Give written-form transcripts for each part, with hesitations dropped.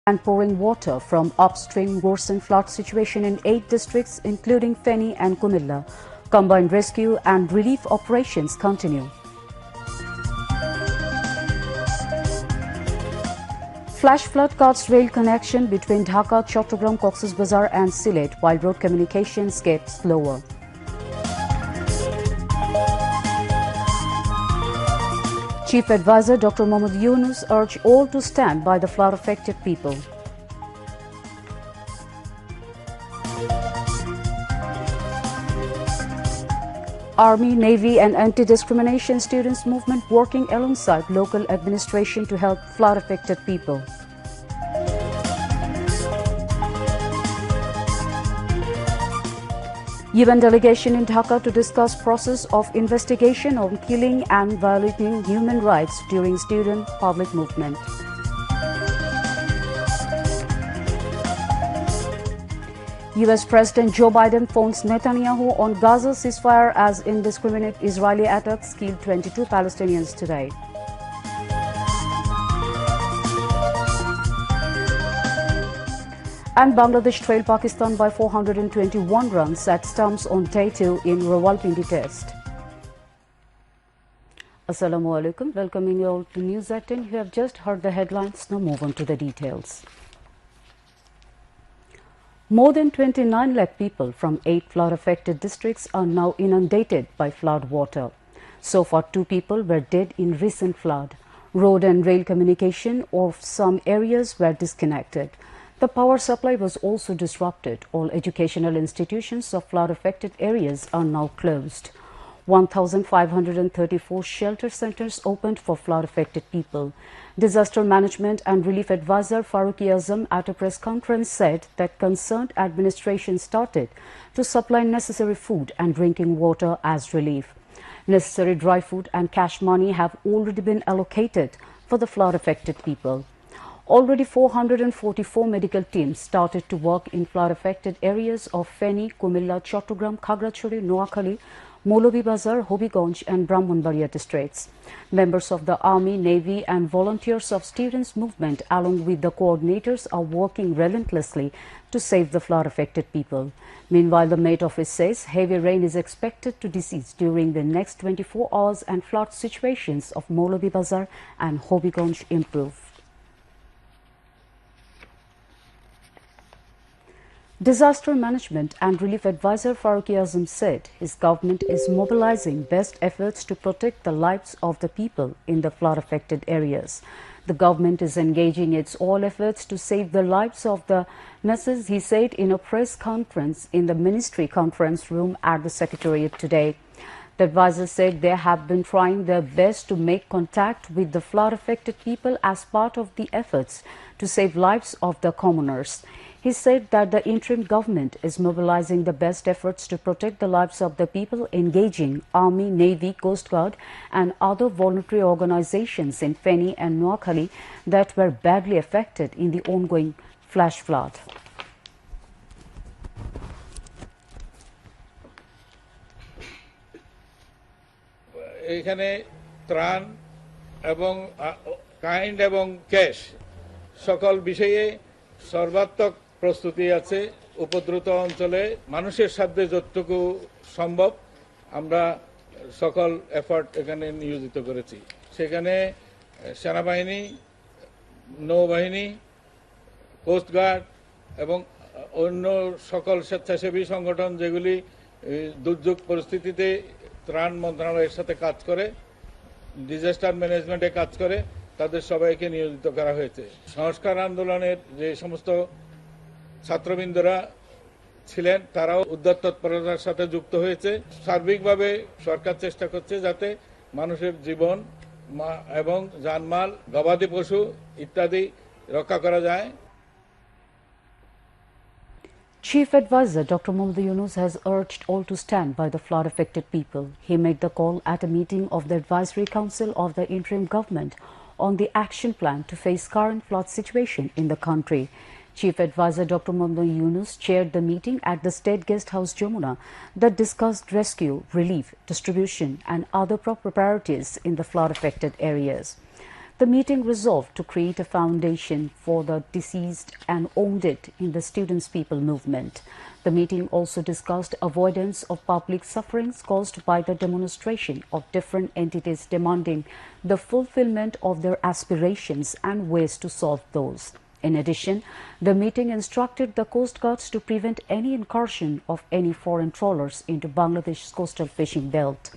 and pouring water from upstream worsened flood situation in 8 districts including Feni and Kumilla. Combined rescue and relief operations continue. Flash flood cuts rail connection between Dhaka, Chattogram, Cox's Bazar and Sylhet while road communications get slower. Chief Advisor Dr. Mohammad Yunus urged all to stand by the flood-affected people. Army, Navy and anti-discrimination students movement working alongside local administration to help flood-affected people. UN delegation in Dhaka to discuss process of investigation on killing and violating human rights during student public movement. US President Joe Biden phones Netanyahu on Gaza ceasefire as indiscriminate Israeli attacks killed 22 Palestinians today. And Bangladesh trailed Pakistan by 421 runs at stumps on day 2 in Rawalpindi Test. Assalamu alaikum, welcoming you all to News at 10. You have just heard the headlines, now move on to the details. More than 29 lakh people from 8 flood-affected districts are now inundated by flood water. So far, 2 people were dead in recent flood. Road and rail communication of some areas were disconnected. The power supply was also disrupted. All educational institutions of flood-affected areas are now closed. 1,534 shelter centers opened for flood-affected people. Disaster Management and Relief Advisor Farooq Azam at a press conference said that concerned administration started to supply necessary food and drinking water as relief. Necessary dry food and cash money have already been allocated for the flood-affected people. Already 444 medical teams started to work in flood-affected areas of Feni, Kumilla, Chattogram, Khagrachari, Noakhali, Moulobibazar, Hobiganj and Brahmanbaria districts. Members of the Army, Navy and volunteers of students' movement along with the coordinators are working relentlessly to save the flood-affected people. Meanwhile, the Met Office says heavy rain is expected to cease during the next 24 hours and flood situations of Moulobibazar and Hobiganj improve. Disaster Management and Relief Advisor Farooq Azam said his government is mobilizing best efforts to protect the lives of the people in the flood-affected areas. The government is engaging its all efforts to save the lives of the nurses, he said in a press conference in the Ministry Conference Room at the Secretariat today. The advisor said they have been trying their best to make contact with the flood-affected people as part of the efforts to save lives of the commoners. He said that the interim government is mobilizing the best efforts to protect the lives of the people, engaging Army, Navy, Coast Guard and other voluntary organizations in Feni and Noakhali that were badly affected in the ongoing flash flood. এখানে ত্রাণ এবং kind এবং cash সকল বিষয়ে সর্বাত্মক প্রস্তুতি আছে। উপদ্রুত অঞ্চলে মানুষের সাধ্যে যতটুকু সম্ভব আমরা সকল এফর্ট এখানে নিয়োজিত করেছি। সেখানে সেনাবাহিনী, নৌবাহিনী, কোস্ট গার্ড এবং অন্য সকল স্বেচ্ছাসেবী সংগঠন যেগুলি দুর্যোগ পরিস্থিতিতে ত্রাণ মন্ত্রণালয়ের সাথে কাজ করে, ডিজাস্টার ম্যানেজমেন্টে কাজ করে, তাদের সবাইকে নিয়োজিত করা হয়েছে। সংস্কার আন্দোলনের যে সমস্ত ছাত্রবৃন্দরা ছিলেন তারাও উদ্ধার তৎপরতার সাথে যুক্ত হয়েছে। সার্বিকভাবে সরকার চেষ্টা করছে যাতে মানুষের জীবন এবং জানমাল, গবাদি পশু ইত্যাদি রক্ষা করা যায়। Chief Advisor Dr. Mohammad Yunus has urged all to stand by the flood-affected people. He made the call at a meeting of the Advisory Council of the interim government on the action plan to face current flood situation in the country. Chief Advisor Dr. Mohammad Yunus chaired the meeting at the State Guest House Jamuna that discussed rescue, relief, distribution and other priorities in the flood-affected areas. The meeting resolved to create a foundation for the deceased and owned it in the Students' People movement. The meeting also discussed avoidance of public sufferings caused by the demonstration of different entities demanding the fulfillment of their aspirations and ways to solve those. In addition, the meeting instructed the Coast Guards to prevent any incursion of any foreign trawlers into Bangladesh's coastal fishing belt.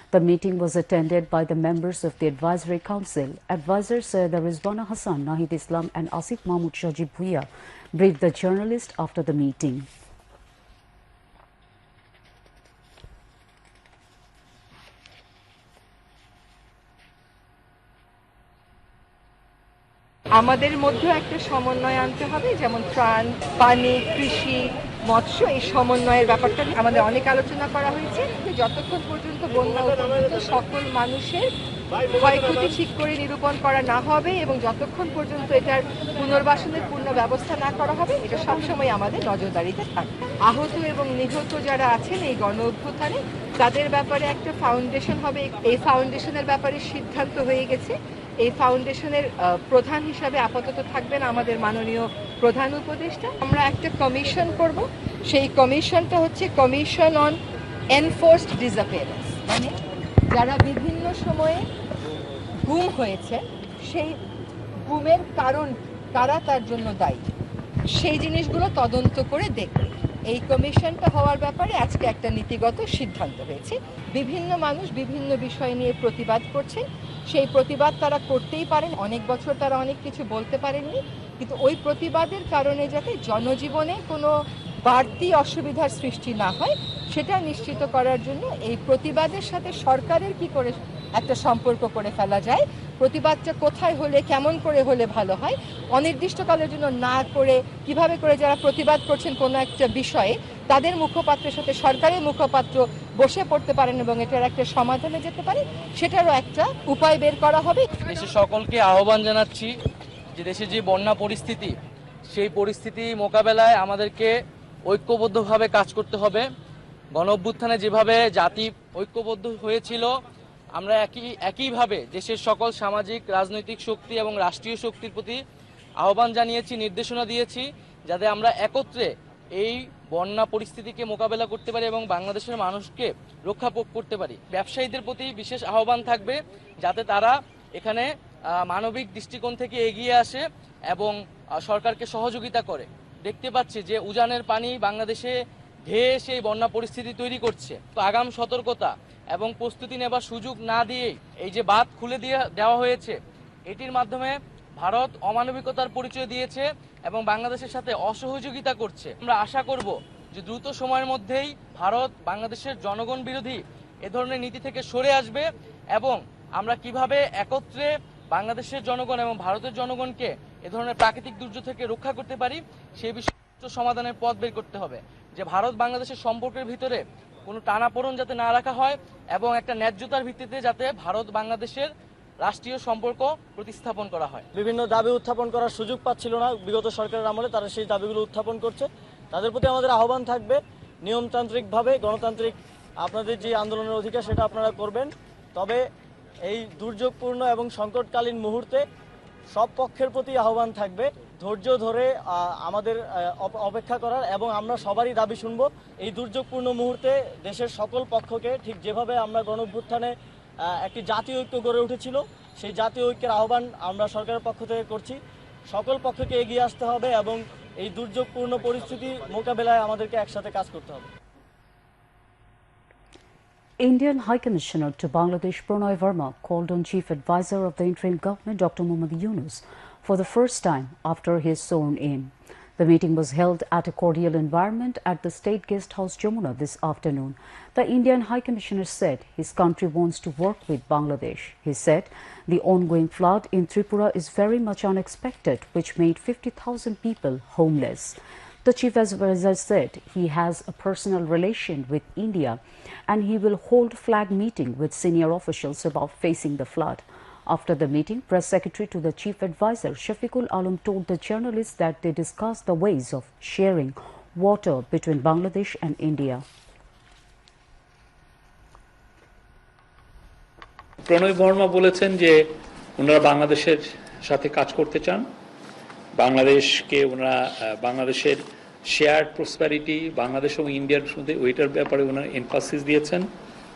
The meeting was attended by the members of the Advisory Council. Advisors Sayyida Rizwana Hassan, Nahid Islam and Asif Mahmood Shajib Bhuiya briefed the journalist after the meeting. আমাদের মধ্যে একটা সমন্বয় আনতে হবে, যেমন ত্রাণ, পানি, কৃষি, মৎস্য, এই সমন্বয়ের ব্যাপারটা নিয়ে আমাদের অনেক আলোচনা করা হয়েছে। যতক্ষণ পর্যন্ত বন্যা উপস্থিত সকল মানুষের ক্ষয়ক্ষতি ঠিক করে নিরূপণ করা না হবে এবং যতক্ষণ পর্যন্ত এটার পুনর্বাসনের পূর্ণ ব্যবস্থা না করা হবে, এটা সবসময় আমাদের নজরদারিতে থাকবে। আহত এবং নিহত যারা আছেন এই গণ অভ্যুত্থানে, তাদের ব্যাপারে একটা ফাউন্ডেশন হবে। এই ফাউন্ডেশনের ব্যাপারে সিদ্ধান্ত হয়ে গেছে। এই ফাউন্ডেশনের প্রধান হিসাবে আপাতত থাকবেন আমাদের মাননীয় প্রধান উপদেষ্টা। আমরা একটা কমিশন করব। সেই কমিশনটা হচ্ছে কমিশন অন এনফোর্সড ডিসঅ্যাপিয়ারেন্স, মানে যারা বিভিন্ন সময়ে গুম হয়েছে, সেই গুমের কারণ কারা তার জন্য দায়ী, সেই জিনিসগুলো তদন্ত করে দেখবে। এই কমিশনটা হওয়ার ব্যাপারে আজকে একটা নীতিগত সিদ্ধান্ত হয়েছে। বিভিন্ন মানুষ বিভিন্ন বিষয় নিয়ে প্রতিবাদ করছেন, সেই প্রতিবাদ তারা করতেই পারেন। অনেক বছর তারা অনেক কিছু বলতে পারেননি, কিন্তু ওই প্রতিবাদের কারণে যাতে জনজীবনে কোনো বাড়তি অসুবিধার সৃষ্টি না হয়, সেটা নিশ্চিত করার জন্য এই প্রতিবাদের সাথে সরকারের কি করে একটা সম্পর্ক করে ফেলা যায়, প্রতিবাদটা কোথায় হলে কেমন করে হলে ভালো হয়, অনির্দিষ্টকালের জন্য না করে কিভাবে করে যারা প্রতিবাদ করছেন কোনো একটা বিষয়ে, তাদের মুখপাত্রের সাথে সরকারের মুখপাত্র বসে পড়তে পারেন এবং এটার একটা সমাধানে যেতে পারে, সেটারও একটা উপায় বের করা হবে। দেশের সকলকে আহ্বান জানাচ্ছি যে দেশে যে বন্যা পরিস্থিতি, সেই পরিস্থিতি মোকাবেলায় আমাদেরকে ঐক্যবদ্ধভাবে কাজ করতে হবে। গণ অভ্যুত্থানে যেভাবে জাতি ঐক্যবদ্ধ হয়েছিল, আমরা একইভাবে দেশের সকল সামাজিক, রাজনৈতিক শক্তি এবং রাষ্ট্রীয় শক্তির প্রতি আহ্বান জানিয়েছি, নির্দেশনা দিয়েছি, যাতে আমরা একত্রে এই বন্যা পরিস্থিতিকে মোকাবেলা করতে পারি এবং বাংলাদেশের মানুষকে রক্ষা করতে পারি। ব্যবসায়ীদের প্রতি বিশেষ আহ্বান থাকবে যাতে তারা এখানে মানবিক দৃষ্টিকোণ থেকে এগিয়ে আসে এবং সরকারকে সহযোগিতা করে। দেখতে পাচ্ছি যে উজানের পানি বাংলাদেশে ধেয়ে এসে এই বন্যা পরিস্থিতি তৈরি করছে। তো আগাম সতর্কতা এবং প্রস্তুতি নেবার সুযোগ না দিয়েই এই যে বাঁধ খুলে দেওয়া হয়েছে, এটির মাধ্যমে ভারত অমানবিকতার পরিচয় দিয়েছে এবং বাংলাদেশের সাথে অসহযোগিতা করছে। আমরা আশা করব যে দ্রুত সময়ের মধ্যেই ভারত বাংলাদেশের জনগণ বিরোধী এ ধরনের নীতি থেকে সরে আসবে এবং আমরা কিভাবে একত্রে বাংলাদেশের জনগণ এবং ভারতের জনগণকে এ ধরনের প্রাকৃতিক দুর্যোগ থেকে রক্ষা করতে পারি, সেই বিষয়ে সমাধানের পথ বের করতে হবে। যে ভারত বাংলাদেশের সম্পর্কের ভিতরে কোনো টানাপোড়েন যাতে না রাখা হয় এবং একটা ন্যায্যতার ভিত্তিতে যাতে ভারত বাংলাদেশের রাষ্ট্রীয় সম্পর্ক প্রতিস্থাপন করা হয়। বিভিন্ন দাবি উত্থাপন করার সুযোগ পাচ্ছিল না বিগত সরকারের আমলে, তারা সেই দাবিগুলো উত্থাপন করছে। তাদের প্রতি আমাদের আহ্বান থাকবে, নিয়মতান্ত্রিকভাবে গণতান্ত্রিক আপনাদের যে আন্দোলনের অধিকার সেটা আপনারা করবেন। তবে এই দুর্যোগপূর্ণ এবং সংকটকালীন মুহূর্তে সব পক্ষের প্রতি আহ্বান থাকবে ধৈর্য ধরে আমাদের অপেক্ষা করার এবং আমরা সবারই দাবি শুনবো। এই দুর্যোগপূর্ণ মুহূর্তে দেশের সকল পক্ষকে, ঠিক যেভাবে আমরা গণঅভ্যুত্থানে একটি জাতীয় ঐক্য গড়ে উঠেছিল, সেই জাতীয় ঐক্যের আহ্বান আমরা সরকারের পক্ষ থেকে করছি। সকল পক্ষকে এগিয়ে আসতে হবে এবং এই দুর্যোগপূর্ণ পরিস্থিতি মোকাবেলায় আমাদেরকে একসাথে কাজ করতে হবে। Indian High Commissioner to Bangladesh Pranay Verma called on Chief Advisor of the interim government Dr. Muhammad Yunus for the first time after he is sworn in. The meeting was held at a cordial environment at the State Guest House Jamuna this afternoon. The Indian High Commissioner said his country wants to work with Bangladesh. He said the ongoing flood in Tripura is very much unexpected, which made 50,000 people homeless. The Chief Advisor said he has a personal relation with India and he will hold flag meeting with senior officials about facing the flood. After the meeting, Press Secretary to the Chief Advisor, Shafiqul Alam, told the journalists that they discussed the ways of sharing water between Bangladesh and India. প্রণয় বর্মা বলেছেন যে ওনারা বাংলাদেশের সাথে কাজ করতে চান, বাংলাদেশকে ওনারা বাংলাদেশের শেয়ার্ড প্রসপ্যারিটি বাংলাদেশ এবং ইন্ডিয়ার মধ্যে ওইটার ব্যাপারে ওনারা এমফাসিস দিয়েছেন।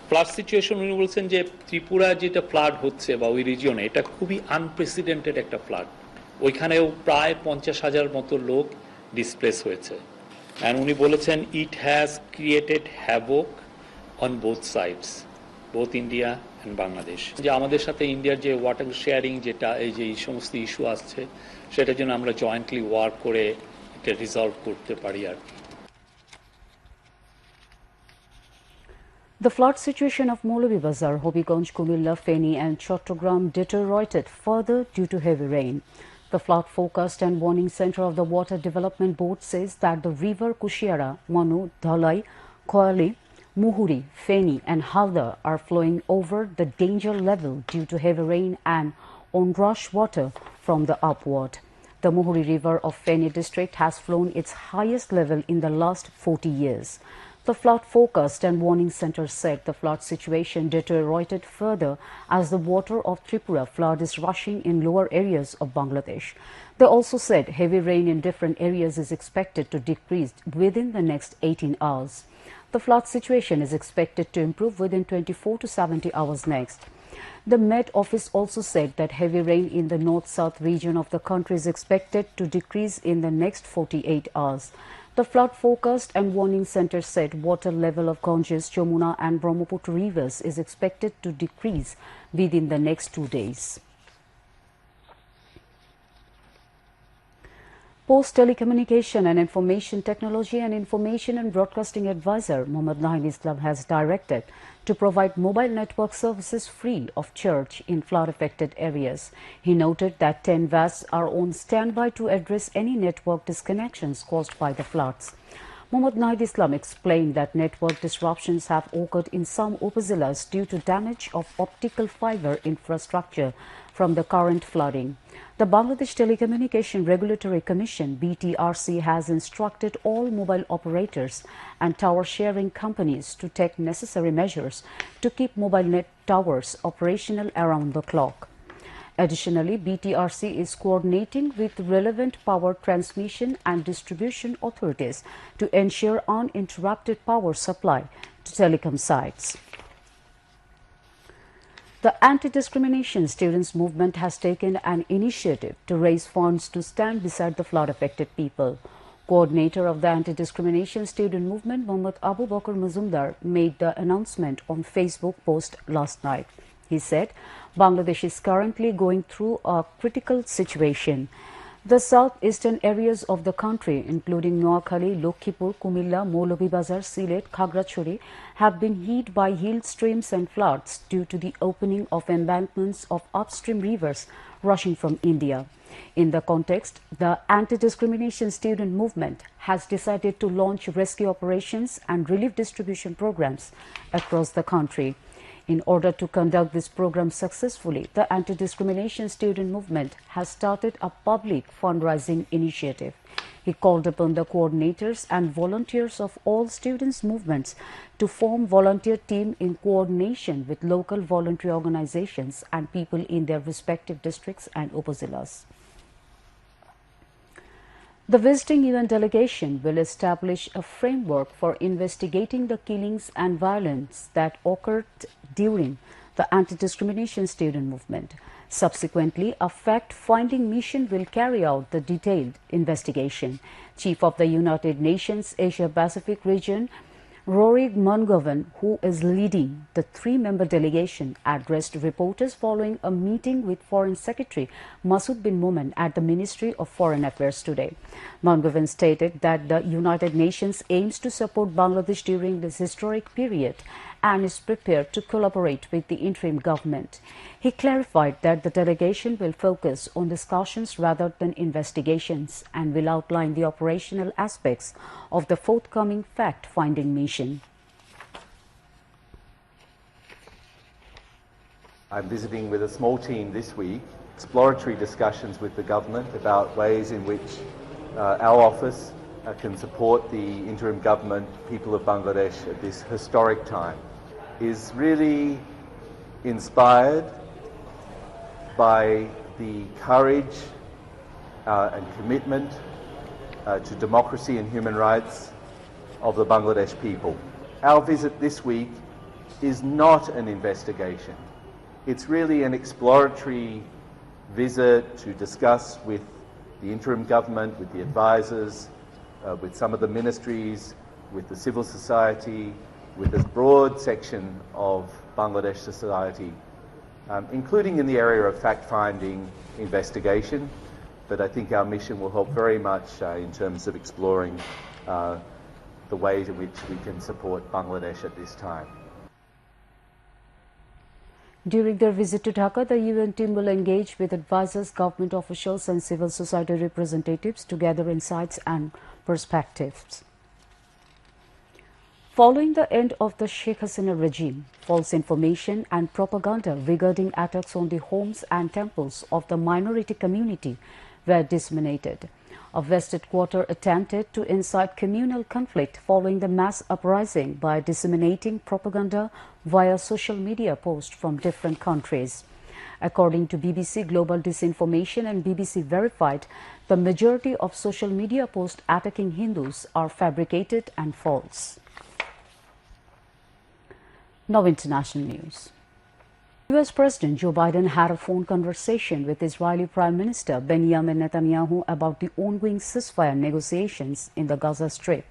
ফ্লাড সিচুয়েশন উনি বলছেন যে ত্রিপুরা যেটা ফ্লাড হচ্ছে বা ওই রিজিয়নে এটা খুবই আনপ্রেসিডেন্টেড একটা ফ্লাড, ওইখানেও প্রায় 50,000 মতো লোক ডিসপ্লেস হয়েছে। অ্যান্ড উনি বলেছেন it has created havoc on both sides, both India and Bangladesh. যে আমাদের সাথে ইন্ডিয়ার যে ওয়াটার শেয়ারিং যেটা এই যে এই সমস্ত ইস্যু আসছে সেটার জন্য আমরা জয়েন্টলি ওয়ার্ক করে এটা রিজলভ করতে পারি আর কি। The flood situation of Moulabibazar, Hobiganj, Kumilla, Feni and Chattogram deteriorated further due to heavy rain. The Flood Forecast and Warning Center of the Water Development Board says that the river Kushiara, Manu, Dhalai, Koali, Muhuri, Feni and Halda are flowing over the danger level due to heavy rain and onrush water from the upward. The Muhuri River of Feni district has flown its highest level in the last 40 years. The Flood Forecast and Warning Center said the flood situation deteriorated further as the water of Tripura flood is rushing in lower areas of Bangladesh. They also said heavy rain in different areas is expected to decrease within the next 18 hours. The flood situation is expected to improve within 24 to 70 hours next. The Met Office also said that heavy rain in the north-south region of the country is expected to decrease in the next 48 hours. The Flood Forecast and Warning Center said water level of Ganges, Jamuna and Brahmaputra rivers is expected to decrease within the next 2 days. Post Telecommunication and Information Technology and Information and Broadcasting Advisor Mohammad Nahim Islam has directed to provide mobile network services free of charge in flood-affected areas. He noted that 10 VAS are on standby to address any network disconnections caused by the floods. Mohammad Nahim Islam explained that network disruptions have occurred in some upazilas due to damage of optical fiber infrastructure from the current flooding. The Bangladesh Telecommunication Regulatory Commission (BTRC) has instructed all mobile operators and tower sharing companies to take necessary measures to keep mobile net towers operational around the clock. Additionally, BTRC is coordinating with relevant power transmission and distribution authorities to ensure uninterrupted power supply to telecom sites. The Anti-Discrimination Students Movement has taken an initiative to raise funds to stand beside the flood-affected people. Coordinator of the Anti-Discrimination Student Movement, Mohammad Abu Bakr Mazumdar, made the announcement on Facebook post last night. He said, Bangladesh is currently going through a critical situation. The southeastern areas of the country, including Noakhali, Lokhipur, Kumilla, Moulabibazar, Sylhet, Khagrachari, have been hit by hill streams and floods due to the opening of embankments of upstream rivers rushing from India. In the context, the Anti-Discrimination Student Movement has decided to launch rescue operations and relief distribution programs across the country. In order to conduct this program successfully, the Anti-Discrimination Student Movement has started a public fundraising initiative. He called upon the coordinators and volunteers of all students' movements to form volunteer team in coordination with local voluntary organizations and people in their respective districts and upazilas. The visiting UN delegation will establish a framework for investigating the killings and violence that occurred during the Anti-Discrimination Student Movement. Subsequently, a fact-finding mission will carry out the detailed investigation. Chief of the United Nations Asia-Pacific region, Rory Mungovan, who is leading the 3-member delegation, addressed reporters following a meeting with Foreign Secretary Masood bin Momen at the Ministry of Foreign Affairs today. Mungovan stated that the United Nations aims to support Bangladesh during this historic period and is prepared to collaborate with the interim government. He clarified that the delegation will focus on discussions rather than investigations and will outline the operational aspects of the forthcoming fact-finding mission. I'm visiting with a small team this week, exploratory discussions with the government about ways in which our office can support the interim government, people of Bangladesh at this historic time, is really inspired by the courage and commitment to democracy and human rights of the Bangladesh people. Our visit this week is not an investigation. It's really an exploratory visit to discuss with the interim government, with the advisors, with some of the ministries, with the civil society, with this broad section of Bangladesh society, including in the area of fact-finding investigation. But I think our mission will help very much in terms of exploring the ways in which we can support Bangladesh at this time. During their visit to Dhaka, the UN team will engage with advisors, government officials and civil society representatives to gather insights and perspectives. Following the end of the Sheikh Hasina regime, false information and propaganda regarding attacks on the homes and temples of the minority community were disseminated. A vested quarter attempted to incite communal conflict following the mass uprising by disseminating propaganda via social media posts from different countries. According to BBC Global Disinformation and BBC Verified, the majority of social media posts attacking Hindus are fabricated and false. Now international news. US President Joe Biden had a phone conversation with Israeli Prime Minister Benjamin Netanyahu about the ongoing ceasefire negotiations in the Gaza Strip.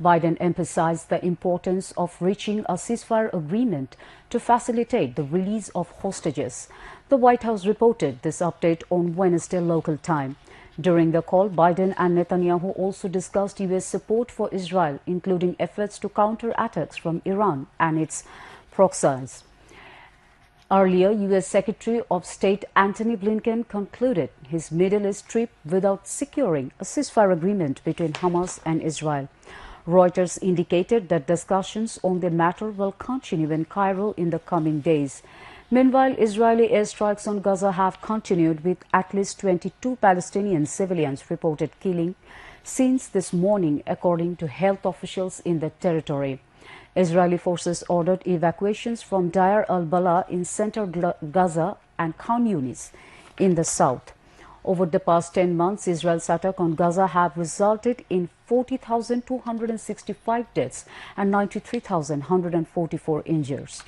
Biden emphasized the importance of reaching a ceasefire agreement to facilitate the release of hostages. The White House reported this update on Wednesday local time. During the call, Biden and Netanyahu also discussed US support for Israel, including efforts to counter attacks from Iran and its proxies. Earlier, U.S. Secretary of State Antony Blinken concluded his Middle East trip without securing a ceasefire agreement between Hamas and Israel. Reuters indicated that discussions on the matter will continue in Cairo in the coming days. Meanwhile, Israeli airstrikes on Gaza have continued, with at least 22 Palestinian civilians reported killing since this morning, according to health officials in the territory. Israeli forces ordered evacuations from Deir al-Balah in central Gaza and Khan Yunis in the south. Over the past 10 months, Israel's attack on Gaza have resulted in 40,265 deaths and 93,144 injuries.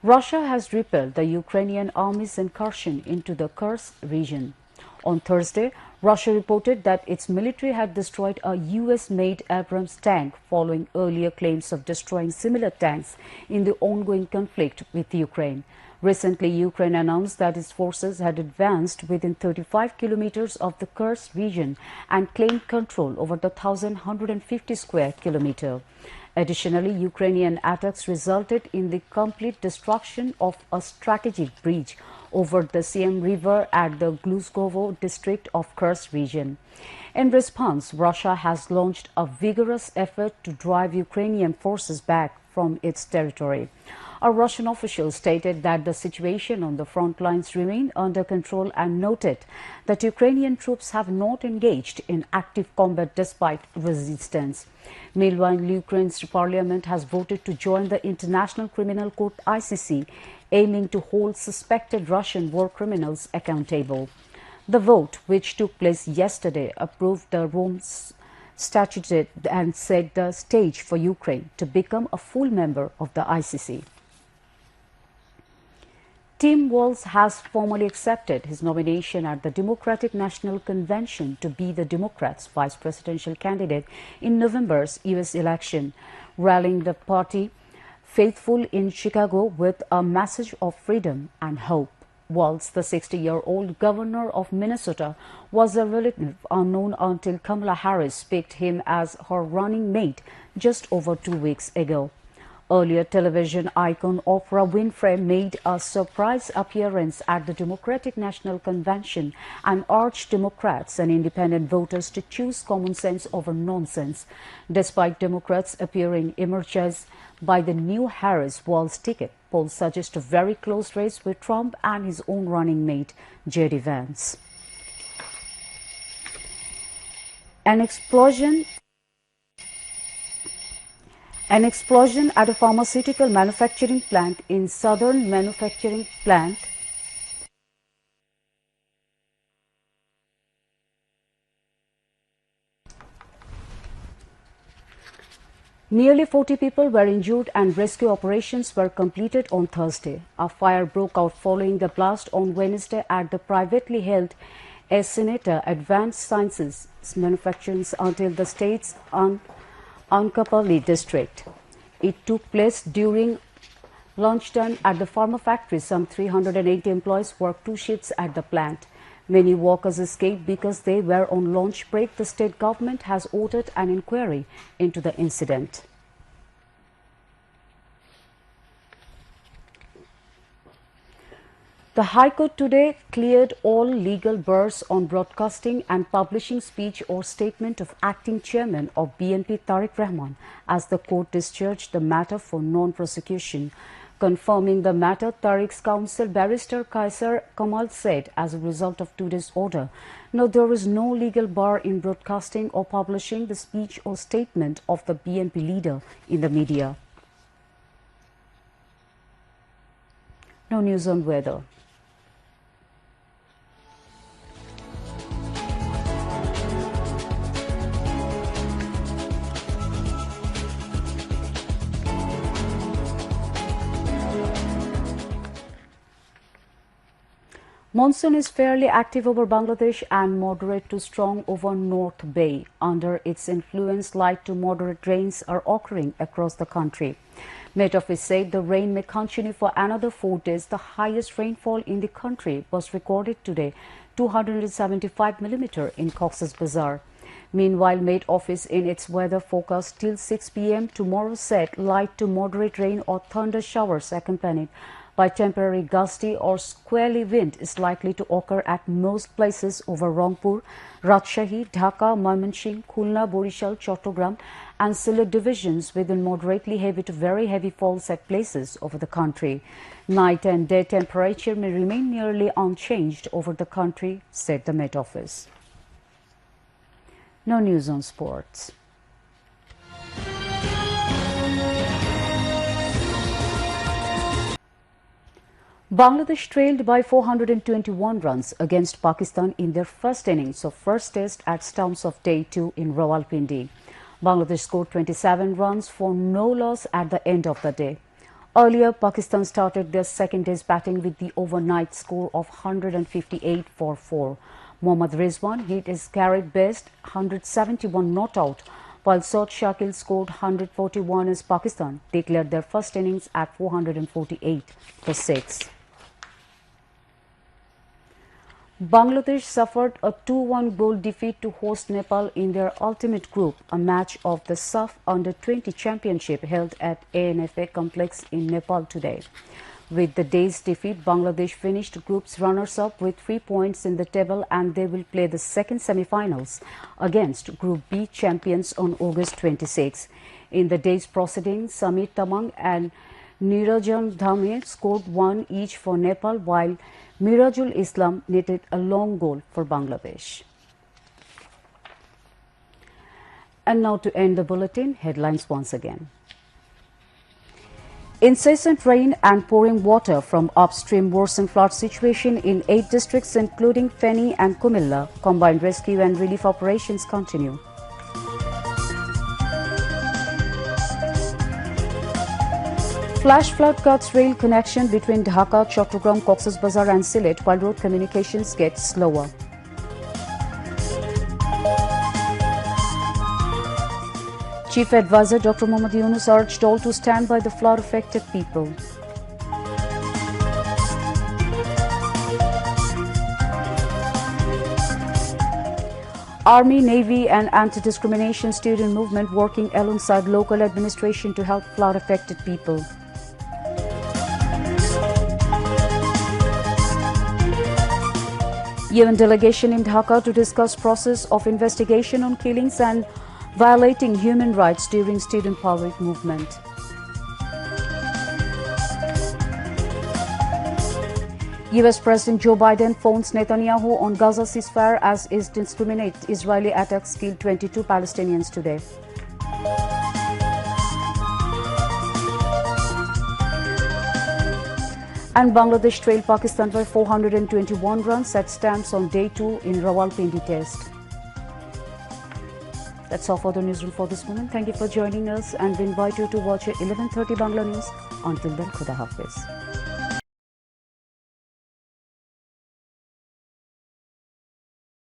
Russia has repelled the Ukrainian army's incursion into the Kursk region. On Thursday, Russia reported that its military had destroyed a US-made Abrams tank following earlier claims of destroying similar tanks in the ongoing conflict with Ukraine. Recently, Ukraine announced that its forces had advanced within 35 kilometers of the Kursk region and claimed control over the 1,150 square kilometer. Additionally, Ukrainian attacks resulted in the complete destruction of a strategic bridge over the Siem River at the Gluzkovo district of Kursk region. In response, Russia has launched a vigorous effort to drive Ukrainian forces back from its territory. A Russian official stated that the situation on the front lines remained under control and noted that Ukrainian troops have not engaged in active combat despite resistance. Meanwhile, Ukraine's parliament has voted to join the International Criminal Court (ICC), aiming to hold suspected Russian war criminals accountable. The vote, which took place yesterday, approved the Rome Statute and set the stage for Ukraine to become a full member of the ICC. Tim Walz has formally accepted his nomination at the Democratic National Convention to be the Democrats' vice presidential candidate in November's U.S. election, rallying the party faithful in Chicago with a message of freedom and hope. Walz, the 60-year-old governor of Minnesota, was a relative unknown until Kamala Harris picked him as her running mate just over 2 weeks ago. Earlier, television icon Oprah Winfrey made a surprise appearance at the Democratic National Convention and urged Democrats and independent voters to choose common sense over nonsense. Despite Democrats appearing emerged by the new Harris-Walz ticket, polls suggest a very close race with Trump and his own running mate, J.D. Vance. An explosion at a pharmaceutical manufacturing plant in southern manufacturing plant Nearly 40 people were injured and rescue operations were completed on Thursday. A fire broke out following the blast on Wednesday at the privately held Senator Advanced Sciences manufacturing until the state's Ankapalli district. It took place during lunchtime at the pharma factory. Some 380 employees worked 2 shifts at the plant. Many workers escaped because they were on lunch break. The state government has ordered an inquiry into the incident. The High Court today cleared all legal bars on broadcasting and publishing speech or statement of acting chairman of BNP Tariq Rahman as the court discharged the matter for non-prosecution. Confirming the matter, Tariq's counsel Barrister Kaisar Kamal said as a result of today's order, no, there is no legal bar in broadcasting or publishing the speech or statement of the BNP leader in the media. Now news on weather. Monsoon is fairly active over Bangladesh and moderate to strong over North Bay. Under its influence, light to moderate rains are occurring across the country. Met Office said the rain may continue for another 4 days. The highest rainfall in the country was recorded today, 275 mm in Cox's Bazar. Meanwhile, Met Office in its weather forecast till 6 p.m. tomorrow said light to moderate rain or thunder showers accompanied by temporary gusty or squally wind is likely to occur at most places over Rangpur, Rajshahi, Dhaka, Mymensingh, Khulna, Borishal, Chattogram and Sylhet divisions within moderately heavy to very heavy falls at places over the country. Night and day temperature may remain nearly unchanged over the country, said the Met Office. Now news on sports. Bangladesh trailed by 421 runs against Pakistan in their first innings of first test at stumps of day 2 in Rawalpindi. Bangladesh scored 27 runs for no loss at the end of the day. Earlier, Pakistan started their second day's batting with the overnight score of 158 for 4. Mohammad Rizwan hit his career best 171 not out, while Saud Shakil scored 141 as Pakistan declared their first innings at 448 for 6. Bangladesh suffered a 2-1 goal defeat to host Nepal in their ultimate group, a match of the SAF Under-20 Championship held at ANFA complex in Nepal today. With the day's defeat, Bangladesh finished group's runners-up with 3 points in the table and they will play the second semi-finals against Group B champions on August 26. In the day's proceedings, Samir Tamang and Nirajan Dhame scored 1 each for Nepal, while Mirajul Islam netted a long goal for Bangladesh. And now to end the bulletin, headlines once again. Incessant rain and pouring water from upstream worsen flood situation in 8 districts including Feni and Kumilla. Combined rescue and relief operations continue. Flash flood cuts rail connection between Dhaka, Chattogram, Cox's Bazar and Sylhet while road communications get slower. Chief Advisor Dr. Mohammad Yunus urged all to stand by the flood-affected people. Army, Navy and anti-discrimination student movement working alongside local administration to help flood-affected people. UN delegation in Dhaka to discuss process of investigation on killings and violating human rights during student power movement. US President Joe Biden phones Netanyahu on Gaza ceasefire as indiscriminate Israeli attacks killed 22 Palestinians today. And Bangladesh trailed Pakistan by 421 runs, set stamps on day 2 in Rawalpindi Test. That's all for the newsroom for this moment. Thank you for joining us, and we invite you to watch 11:30 Bangla News. Until then, Khuda Hafiz.